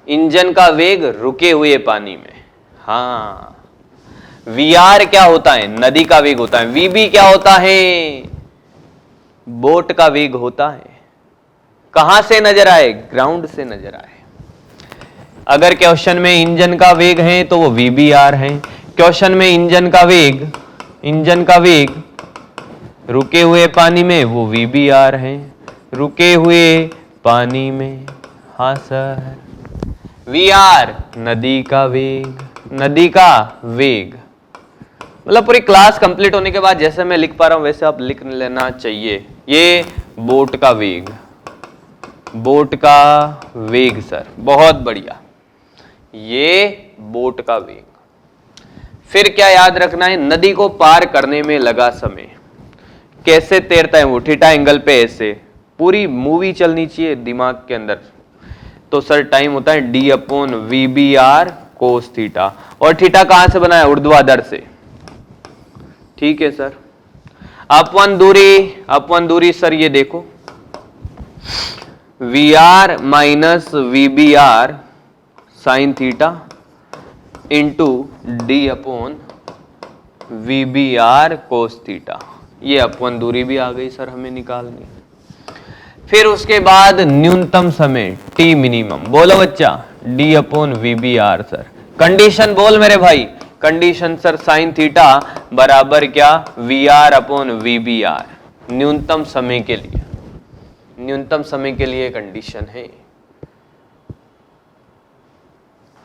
इंजन का वेग रुके हुए पानी में। हाँ, वीआर क्या होता है? नदी का वेग होता है। वीबी क्या होता है? बोट का वेग होता है। कहां से नजर आए, ग्राउंड से नजर आए। अगर क्वेश्चन में इंजन का वेग है तो वो VBR है। क्वेश्चन में इंजन का वेग रुके हुए पानी में वो VBR है, रुके हुए पानी में। हाँ सर, VR नदी का वेग। मतलब पूरी क्लास कंप्लीट होने के बाद जैसे मैं लिख पा रहा हूं वैसे आप लिख लेना चाहिए। ये बोट का वेग सर, बहुत बढ़िया, ये बोट का वेग। फिर क्या याद रखना है, नदी को पार करने में लगा समय। कैसे तैरता है वो, थीटा एंगल पे ऐसे, पूरी मूवी चलनी चाहिए दिमाग के अंदर। तो सर टाइम होता है D/VBR कोस थीटा, और थीटा कहां से बना है, ऊर्ध्वाधर से। ठीक है सर। अपवन दूरी सर ये देखो, VR minus VBR sine theta into D/VBR cos theta. ये अपवन दूरी भी आ गई सर हमें निकालनी। फिर उसके बाद न्यूनतम समय T मिनिमम, बोलो बच्चा, D/VBR सर। कंडीशन बोल मेरे भाई, कंडीशन सर साइन थीटा बराबर क्या, VR/VBR। न्यूनतम समय के लिए कंडीशन है।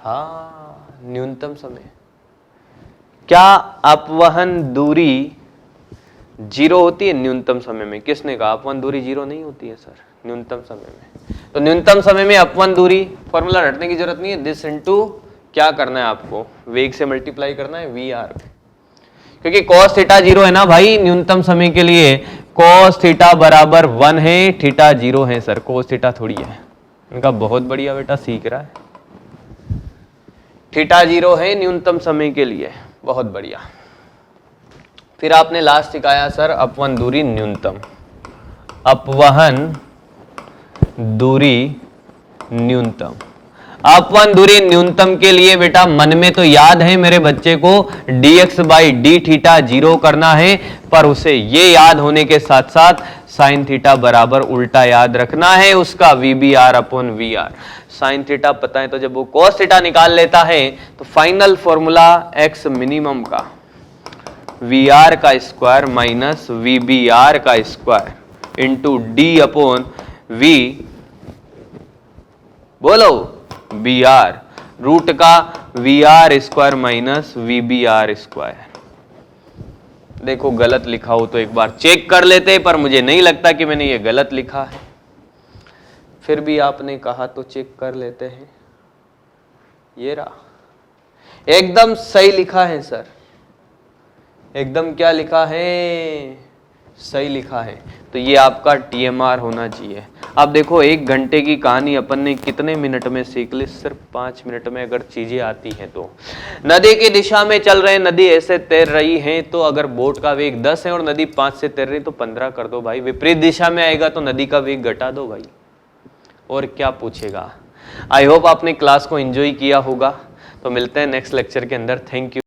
हाँ, न्यूनतम समय। क्या अपवहन दूरी 0 होती है न्यूनतम समय में? किसने कहा अपवन दूरी 0 नहीं होती है सर न्यूनतम समय में? तो न्यूनतम समय में अपवन दूरी, फॉर्मूला रटने की जरूरत नहीं है, दिस इनटू क्या करना है आपको, वेग से मल्टीप्लाई करना है VR, क्योंकि cos थीटा 0 है ना भाई न्यूनतम समय के लिए। cos थीटा बराबर 1 है, थीटा 0 है सर, cos थीटा थोड़ी है। इनका बहुत बढ़िया बेटा सीख रहा है। थीटा 0 है न्यूनतम समय के लिए, बहुत बढ़िया। फिर आपने लास्ट सिखाया सर अपवन दूरी न्यूनतम, अपवहन दूरी न्यूनतम। अपवन दूरी न्यूनतम के लिए बेटा मन में तो याद है मेरे बच्चे को dx/d थीटा 0 करना है, पर उसे ये याद होने के साथ साथ साइन थीटा बराबर उल्टा याद रखना है उसका, VBR/VR। साइन थीटा पता है तो जब वो cos थीटा निकाल लेता है तो फाइनल फॉर्मूला x मिनिमम का VR का स्क्वायर माइनस VBR का स्क्वायर इंटू D/V, बोलो BR, रूट का VR square minus VBR square. देखो गलत लिखा हो तो एक बार चेक कर लेते, पर मुझे नहीं लगता कि मैंने ये गलत लिखा है। फिर भी आपने कहा तो चेक कर लेते हैं। ये रहा, एकदम सही लिखा है सर, एकदम क्या लिखा है, सही लिखा है। तो ये आपका TMR होना चाहिए। अब देखो 1 घंटे की कहानी अपन ने कितने मिनट में सीख ली, सिर्फ 5 मिनट में अगर चीजें आती हैं तो। नदी की दिशा में चल रहे, नदी ऐसे तैर रही है, तो अगर बोट का वेग 10 है और नदी 5 से तैर रही तो 15 कर दो भाई। विपरीत दिशा में आएगा तो नदी का वेग घटा दो भाई, और क्या पूछेगा। आई होप आपने क्लास को एंजॉय किया होगा। तो मिलते हैं नेक्स्ट लेक्चर के अंदर। Thank you.